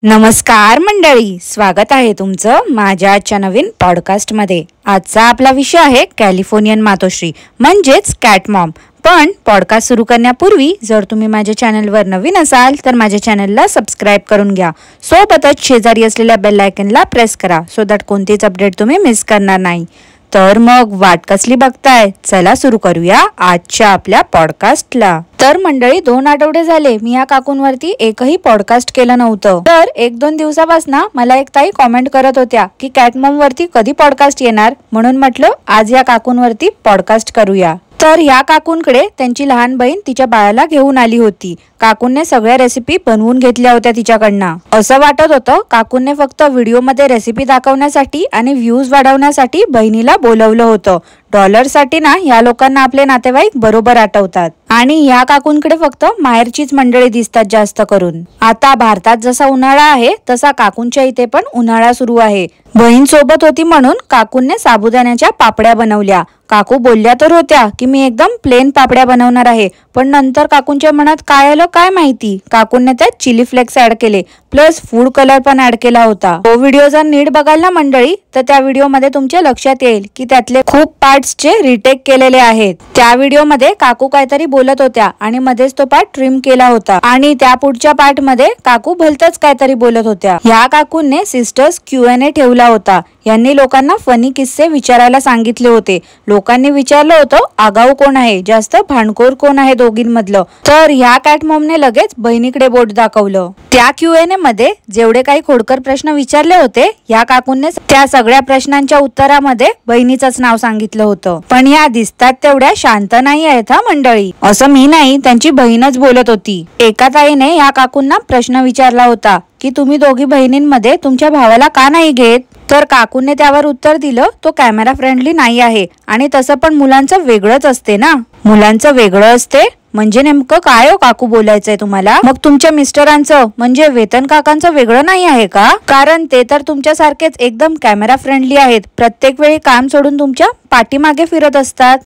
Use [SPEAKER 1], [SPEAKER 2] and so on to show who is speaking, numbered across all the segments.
[SPEAKER 1] नमस्कार मंडळी, स्वागत आहे तुमचं माझ्या आजच्या नवीन पॉडकास्टमध्ये। आजचा आपला विषय आहे कॅलिफोर्नियन मातोश्री म्हणजेच कॅट मॉम। पण पॉडकास्ट सुरू करण्यापूर्वी जर तुम्ही माझ्या चॅनलवर नवीन असाल तर माझ्या चॅनलला सबस्क्राईब करून घ्या। सोबतच शेजारी असलेल्या बेल आयकॉनला प्रेस करा सो दॅट कोणतीच अपडेट तुम्ही मिस करणार नाही। तर मग वाट कसली बघताय, चला सुरू करूया आजच्या आपल्या पॉडकास्टला। तर मंडळी 2 आठवडे झाले मी या काकूंवरती एकही पॉडकास्ट केलं नव्हतं। तर 1-2 दिवसापासून मला एक ताई कॉमेंट करत होत्या की कॅट मॉम वरती कधी पॉडकास्ट येणार, म्हणून म्हटलं आज या काकूंवरती पॉडकास्ट करूया। तर ह्या काकूंकडे त्यांची लहान बहीण तिच्या बाळाला घेऊन आली होती। काकूंने सगळ्या रेसिपी बनवून घेतल्या होत्या तिच्याकडनं। असं वाटत होतं काकूंने फक्त व्हिडिओमध्ये रेसिपी दाखवण्यासाठी आणि व्ह्यूज वाढवण्यासाठी बहिणीला बोलवलं होतं। डॉलरसाठी ना या लोकांना आपले नातेवाईक बरोबर आठवतात आणि या काकूंकडे फक्त माहेरचीच मंडळी दिसतात जास्त करून। आता भारतात जसा उन्हाळा आहे तसा काकूंच्या इथे पण उन्हाळा सुरू आहे। बहीण सोबत होती म्हणून काकूंने साबुदाण्याच्या पापड्या बनवल्या। काकू बोलल्या तर होत्या की मी एकदम प्लेन पापड्या बनवणार आहे, पण नंतर काकूंच्या मनात काय आलं काय माहिती, काकूंने त्यात चिली फ्लेक्स ऍड केले प्लस फूड कलर पण ऍड केला होता। तो व्हिडिओ जर नीट बघाल ना मंडळी तर त्या व्हिडिओमध्ये तुमच्या लक्षात येईल की त्यातले खूप पार्ट्सचे रिटेक केलेले आहेत। त्या व्हिडिओमध्ये काकू काहीतरी बोलत होत्या आणि मध्येच तो पार्ट ट्रिम केला होता आणि त्या पुढच्या पार्ट मध्ये काकू भलतच काहीतरी बोलत होत्या। ह्या काकूंनी सिस्टर्स Q&A ठेवला होता। यांनी लोकांना फनी किस्से विचारायला सांगितले होते। लोकांनी विचारलं होतं आगाऊ कोण आहे, जास्त भांडखोर कोण आहे दोघींमधलं। तर ह्या कॅट मॉमने लगेच बहिणीकडे बोट दाखवलं। त्या Q&A मध्ये जेवढे काही खोडकर प्रश्न विचारले होते या काकूंनी त्या सगळ्या प्रश्नांच्या उत्तरामध्ये बहिणीचंच नाव सांगितलं होतं। पण या दिसतात तेवढ्या शांत नाही आहेत हा मंडळी, असं मी नाही त्यांची बहीणच बोलत होती। एका ताईने या काकूंना प्रश्न विचारला होता की तुम्ही दोघी बहिणींमध्ये तुमच्या भावाला का नाही घेत, तर काकूंनी त्यावर उत्तर दिलं तो कॅमेरा फ्रेंडली नाही आहे आणि तसं पण मुलांचं वेगळंच असते ना। मुलांचं वेगळं असते म्हणजे नेमकं काय हो काकू बोलायचंय तुम्हाला? मग तुमच्या मिस्टरांचं म्हणजे वेतन काकांचं वेगळं नाही आहे का? कारण ते तर तुमच्यासारखेच एकदम कॅमेरा फ्रेंडली आहेत, प्रत्येक वेळी काम सोडून तुमच्या पाठीमागे फिरत असतात।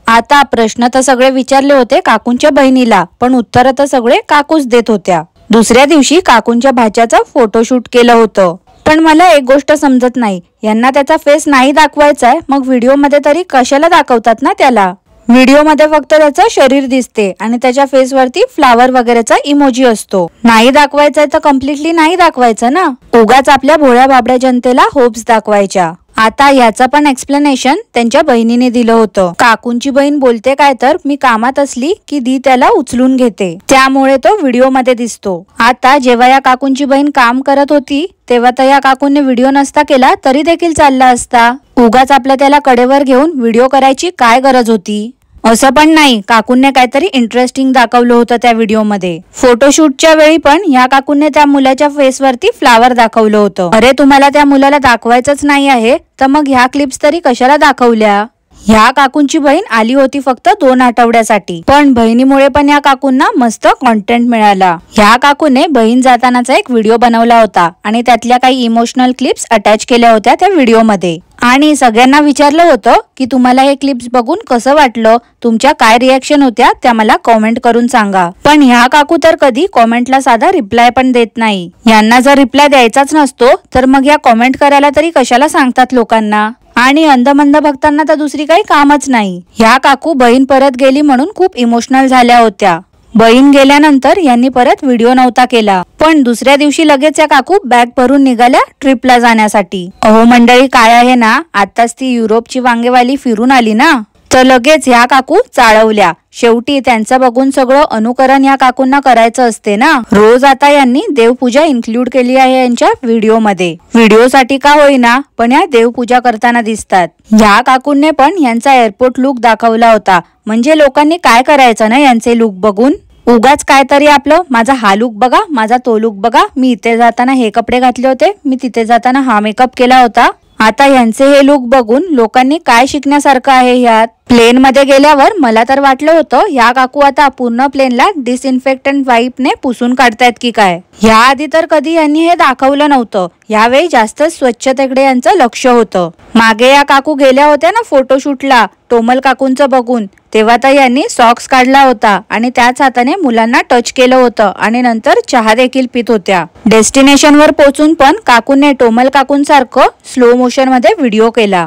[SPEAKER 1] आता प्रश्न तर सगळे विचारले होते काकूंच्या बहिणीला, पण उत्तर तर सगळे काकूच देत होत्या। दुसऱ्या दिवशी काकूंच्या भाच्याचं फोटोशूट केलं होतं। पण मला एक गोष्ट समजत नाही, यांना त्याचा फेस नाही दाखवायचाय मग व्हिडिओ मध्ये तरी कशाला दाखवतात ना त्याला। व्हिडिओ मध्ये फक्त त्याचं शरीर दिसते आणि त्याच्या फेस वरती फ्लावर वगैरेचा इमोजी असतो। नाही दाखवायचंय तर कम्प्लिटली नाही दाखवायचं ना, उगाच आपल्या भोळ्या बाबड्या जनतेला होप्स दाखवायच्या। आता याचं पण एक्सप्लेनेशन त्यांच्या बहिणीने दिलं होतं। काकूंची बहीण बोलते काय तर मी कामात असली की दी त्याला उचलून घेते, त्यामुळे तो व्हिडिओ मध्ये दिसतो। आता जेव्हा या काकूंची बहीण काम करत होती तेव्हा तर या काकूंनी व्हिडिओ नसता केला तरी देखील चालला असता। उगाच आपल्या त्याला कडेवर घेऊन व्हिडिओ करायची काय गरज होती? असं पण नाही, काकूंने काहीतरी इंटरेस्टिंग दाखवलं होतं त्या व्हिडिओमध्ये। फोटोशूटच्या वेळी पण या काकूंने त्या मुलाच्या फेसवरती फ्लावर दाखवलं होतं। अरे तुम्हाला त्या मुलाला दाखवायचंच नाही आहे तर मग ह्या क्लिप्स तरी कशाला दाखवल्या? ह्या काकूंची बहीण आली होती फक्त 2 आठवड्यासाठी, पण बहिणीमुळे पण या काकूंना मस्त कॉन्टेंट मिळाला। ह्या काकूने बहीण जातानाचा एक व्हिडिओ बनवला होता आणि त्यातल्या काही इमोशनल क्लिप्स अटॅच केल्या होत्या त्या व्हिडिओमध्ये आणि सगळ्यांना विचारलं होतं की तुम्हाला हे क्लिप्स बघून कसं वाटलं, तुमच्या काय रिएक्शन होत्या त्या मला कॉमेंट करून सांगा। पण ह्या काकू तर कधी कॉमेंटला साधा रिप्लाय पण देत नाही। यांना जर रिप्लाय द्यायचाच नसतो तर मग या कॉमेंट करायला तरी कशाला सांगतात लोकांना? आणि अंधमंद भक्तांना तर दुसरी काही कामच नाही। ह्या काकू बहीण परत गेली म्हणून खूप इमोशनल झाल्या होत्या। बहीण गेल्यानंतर यांनी परत व्हिडिओ नव्हता केला, पण दुसऱ्या दिवशी लगेच या काकू बॅग भरून निघाल्या ट्रिपला जाण्यासाठी। अहो मंडळी काय आहे ना, आताच ती युरोपची वांगेवाली फिरून आली ना तर लगेच ह्या काकू चाळवल्या। शेवटी त्यांचं बघून सगळं अनुकरण या काकूंना करायचं असते ना। रोज आता यांनी देवपूजा इन्क्लूड केली आहे यांच्या व्हिडिओमध्ये। व्हिडिओसाठी का होईना पण या देवपूजा करताना दिसतात। ह्या काकूंने पण यांचा एअरपोर्ट लुक दाखवला होता, म्हणजे लोकांनी काय करायचं ना यांचे लुक बघून, उगाच काहीतरी आपलं माझा हा लुक बघा, माझा तो लुक बघा, मी इथे जाताना हे कपडे घातले होते, मी तिथे जाताना हा मेकअप केला होता। आता यांचे हे लुक बघून लोकांनी काय शिकण्यासारखं आहे यात? प्लेन मध्ये गेल्यावर मला तर वाटलं होतं ह्या काकू आता पूर्ण प्लेनला डिसइन्फेक्टंट वाईपने पुसून काढतायत की काय. याआधी तर कधी यांनी हे दाखवलं नव्हतं. यावेळी जास्त स्वच्छतेकडे यांचं लक्ष होतं. मागे या काकू गेल्या होत्या ना फोटोशूटला टोमल काकूंचं बघून, तेव्हा तर यांनी सॉक्स काढला होता आणि त्याच हाताने मुलांना टच केलं होतं आणि नंतर चहा देखील पित होत्या. डेस्टिनेशनवर पोहोचून पण काकूंनी टोमल काकूंसारखं स्लो मोशन मध्ये व्हिडिओ केला.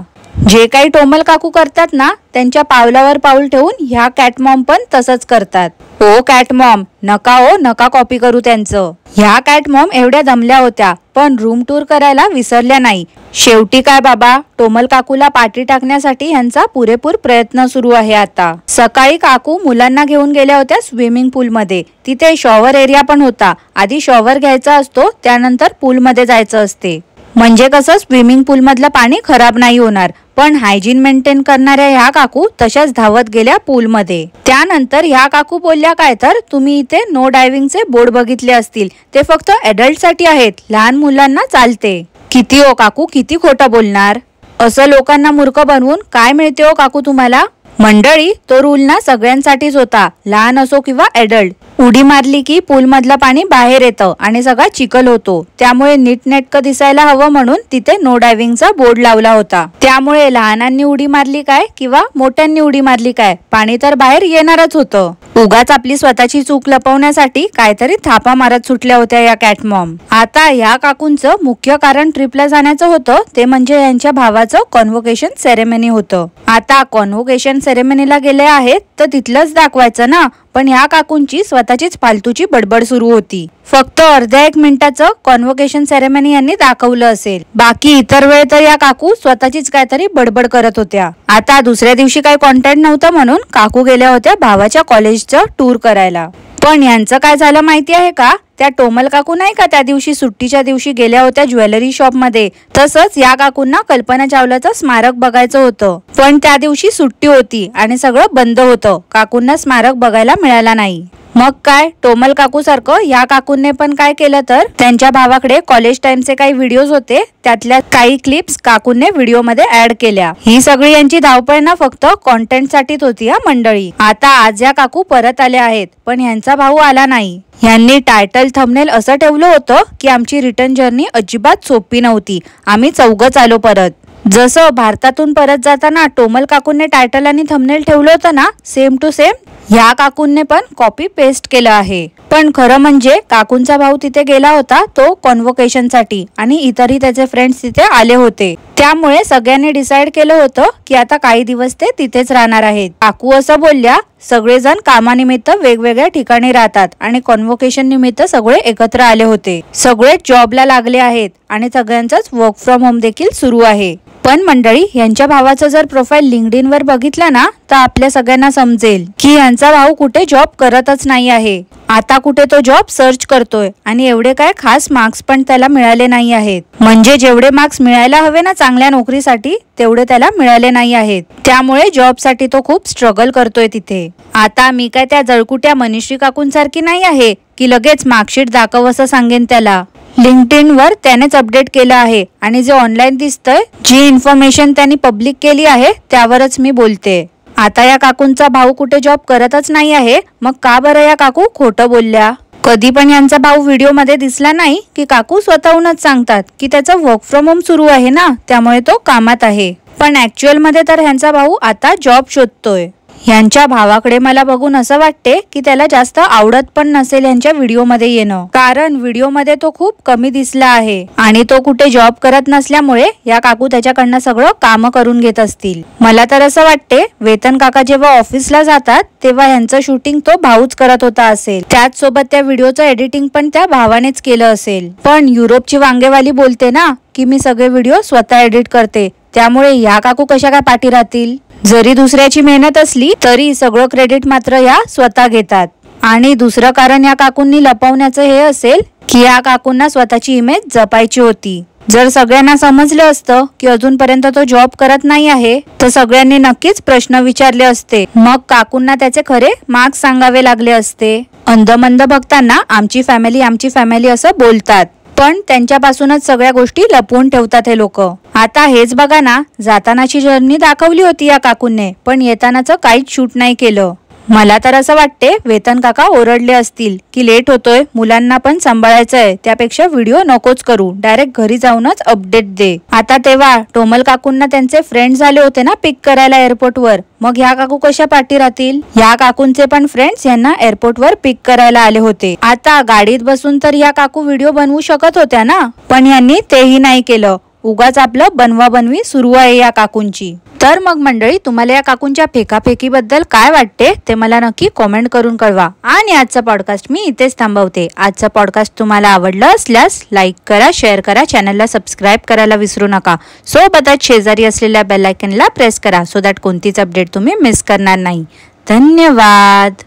[SPEAKER 1] जे काही टोमल काकू करतात ना त्यांच्या पावलावर पाऊल ठेवून ह्या कॅटमॉम पण तसंच करतात. ओ कॅटमॉम नका कॉपी करू त्यांचं. ह्या कॅटमॉम एवढ्या दमल्या होत्या पण रूम टूर करायला विसरल्या नाही. शेवटी काय बाबा, टोमल काकूला पाठी टाकण्यासाठी ह्यांचा पुरेपूर प्रयत्न सुरू आहे. आता सकाळी काकू मुलांना घेऊन गेल्या होत्या स्विमिंग पूल मध्ये. तिथे शॉवर एरिया पण होता. आधी शॉवर घ्यायचा असतो, त्यानंतर पूल मध्ये जायचं असते. म्हणजे कसं स्विमिंग पूल मधलं पाणी खराब नाही होणार. पण हायजीन मेंटेन करणाऱ्या ह्या काकू तशाच धावत गेल्या पूल मध्ये. त्यानंतर ह्या काकू बोलल्या काय तर, तुम्ही इथे नो डायव्हिंगचे बोर्ड बघितले असतील, ते फक्त एडल्ट साठी आहेत, लहान मुलांना चालते. किती ओ काकू, किती खोटं बोलणार. असं लोकांना मूर्ख बनवून काय मिळते ओ काकू तुम्हाला. मंडळी, तो रूल ना सगळ्यांसाठीच होता, लहान असो किंवा एडल्ट. उडी मारली की पूल मधलं पाणी बाहेर येतं आणि सगळा चिखल होतो. त्यामुळे नीटनेटकं दिसायला हवं म्हणून तिथे नो डायव्हिंगचा बोर्ड लावला होता. त्यामुळे लहानांनी उडी मारली काय किंवा मोठ्यांनी उडी मारली काय, पाणी तर बाहेर येणारच होतं. उगाच आपली स्वतःची चूक लपवण्यासाठी काहीतरी थापा मारत सुटल्या होत्या या कॅटमॉम. आता या काकूंचं मुख्य कारण ट्रिपला जाण्याचं होतं, ते म्हणजे यांच्या भावाचं कॉन्व्होकेशन सेरेमनी होतं. आता कॉन्व्होकेशन सेरेमनीला गेले आहेत तर तिथलंच दाखवायचं ना. पण ह्या काकूंची स्वतःचीच फालतूची बडबड सुरू होती. फक्त अर्ध्या 1 मिनिटाचं कॉन्व्होकेशन सेरेमनी यांनी दाखवलं असेल, बाकी इतर वेळ तर या काकू स्वतःचीच काहीतरी बडबड करत होत्या. आता दुसऱ्या दिवशी काही कॉन्टेंट नव्हतं म्हणून काकू गेल्या होत्या भावाच्या कॉलेजचं टूर करायला. पण यांचं काय झालं माहिती आहे का, त्या टोमल काकू नाही का त्या दिवशी सुट्टीच्या दिवशी गेल्या होत्या ज्वेलरी शॉप मध्ये, तसंच या काकूंना कल्पना चावलाचं स्मारक बघायचं होतं. पण त्या दिवशी सुट्टी होती आणि सगळं बंद होतं. काकूंना स्मारक बघायला मिळाला नाही. मग काय, टोमल काकू सारखं या काकूंनी पण काय केलं तर, त्यांच्या भावाकडे कॉलेज टाइमचे काही व्हिडिओज होते, त्यातल्या काही क्लिप्स काकूंनी व्हिडिओ मध्ये ऍड केल्या. ही सगळी यांची धावपळ ना फक्त कॉन्टेंट साठीच होती हा मंडळी. आता आज या काकू परत आल्या आहेत पण ह्यांचा भाऊ आला नाही. यांनी टायटल थंबनेल असं ठेवलं होतं की आमची रिटर्न जर्नी अजिबात सोपी नव्हती, आम्ही चौघच आलो परत. जसं भारतातून परत जाताना टोमल काकूंनी टायटल आणि थंबनेल ठेवलं होतं ना, सेम टू सेम ह्या काकूंनी पण कॉपी पेस्ट केलं आहे. पण खरं म्हणजे काकूंचा भाऊ तिथे गेला होता तो कॉन्व्होकेशन साठी आणि इतरही त्याचे फ्रेंड्स तिथे आले होते. त्यामुळे सगळ्यांनी डिसाइड केलं होतं की आता काही दिवस ते तिथेच राहणार आहेत. काकू असं बोलल्या, सगळेजण कामानिमित्त वेगवेगळ्या ठिकाणी राहतात आणि कॉन्व्होकेशन निमित्त सगळे एकत्र आले होते. सगळे जॉबला लागले आहेत आणि सगळ्यांचाच वर्क फ्रॉम होम देखील सुरू आहे. पण मंडळी, यांच्या भावाचं जर प्रोफाईल लिंक्डइन वर बघितलं ना तर आपल्या सगळ्यांना समजेल की यांचा भाऊ कुठे जॉब करतच नाही आहे. आता कुठे तो जॉब सर्च करतोय आणि एवढे काय खास मार्क्स पण त्याला मिळाले नाही आहेत. म्हणजे जेवढे मार्क्स मिळायला हवे ना चांगल्या नोकरीसाठी तेवढे त्याला मिळाले नाही आहेत. त्यामुळे जॉब साठी तो खूप स्ट्रगल करतोय तिथे. आता मी काय त्या जळकुट्या मनीश्री काकूंसारखी नाही आहे की लगेच मार्कशीट दाखव असं सांगेन त्याला. लिंक्डइन वर त्यानेच अपडेट केलं आहे आणि जे ऑनलाईन दिसतंय, जी इन्फॉर्मेशन त्यांनी पब्लिक केली आहे त्यावरच मी बोलते. आता या काकूंचा भाऊ कुठे जॉब करतच नाही आहे, मग का बरं या काकू खोटं बोलल्या. कधी पण यांचा भाऊ व्हिडिओ मध्ये दिसला नाही की काकू स्वतःहूनच सांगतात की त्याचा वर्क फ्रॉम होम सुरू आहे ना, त्यामुळे तो कामात आहे. पण ऍक्च्युअल मध्ये तर ह्यांचा भाऊ आता जॉब शोधतोय. ह्यांच्या भावाकडे मला बघून असं वाटते की त्याला जास्त आवडत पण नसेल यांच्या व्हिडिओ मध्ये येणं, कारण व्हिडिओ मध्ये तो खूप कमी दिसला आहे आणि तो कुठे जॉब करत नसल्यामुळे या काकू त्याच्याकडनं सगळं काम करून घेत असतील. मला तर असं वाटते वेतन काका जेव्हा ऑफिसला जातात तेव्हा ह्यांचं शूटिंग तो भाऊच करत होता असेल. त्याच सोबत त्या व्हिडिओचं एडिटिंग पण त्या भावानेच केलं असेल. पण युरोपची वांगेवाली बोलते ना की मी सगळे व्हिडिओ स्वतः एडिट करते, त्यामुळे ह्या काकू कशा काय पाठी राहतील. जरी दुसऱ्याची मेहनत असली तरी सगळं क्रेडिट मात्र या स्वतः घेतात. आणि दुसरं कारण या काकूंनी लपवण्याचं हे असेल की या काकूंना स्वतःची इमेज जपायची होती. जर सगळ्यांना समजलं असतं की अजूनपर्यंत तो जॉब करत नाही आहे तर सगळ्यांनी नक्कीच प्रश्न विचारले असते. मग काकूंना त्याचे खरे मार्क्स सांगावे लागले असते. अंधमंद भक्तांना आमची फॅमिली असं बोलतात, पण त्यांच्यापासूनच सगळ्या गोष्टी लपवून ठेवतात हे लोक। आता हेच बघा ना, जातानाची जर्नी दाखवली होती या काकूंनी, पण येतानाचं काहीच शूट नाही केलं। मला तर असं वाटते वेतन काका ओरडले असतील की लेट होतोय, मुलांना पण सांभाळायचंय, त्यापेक्षा व्हिडिओ नकोच करू, डायरेक्ट घरी जाऊनच अपडेट दे। आता तेव्हा टोमल काकूंना त्यांचे फ्रेंड्स आले होते ना पिक करायला एअरपोर्टवर, मग ह्या काकू कशा पाठी राहतील? ह्या काकूंचे पण फ्रेंड्स यांना एअरपोर्टवर पिक करायला आले होते। आता गाडीत बसून तर ह्या काकू व्हिडिओ बनवू शकत होत्या ना, पण यांनी तेही नाही केलं। उगाच आपलं बनवा बनवी सुरू आहे या काकूंची। तर मग मंडळी, तुम्हाला या काकूंच्या फेकाफेकीबद्दल काय वाटते ते मला नक्की कॉमेंट करून कळवा। आणि आजचा पॉडकास्ट मी इथेच थांबवते। आजचा पॉडकास्ट तुम्हाला आवडला असल्यास लाईक करा, शेअर करा, चॅनलला सबस्क्राईब करायला विसरू नका। सोबतच शेजारी असलेल्या बेल आयकॉनला प्रेस करा, सो दॅट कोणतीच अपडेट तुम्ही मिस करणार नाही। धन्यवाद।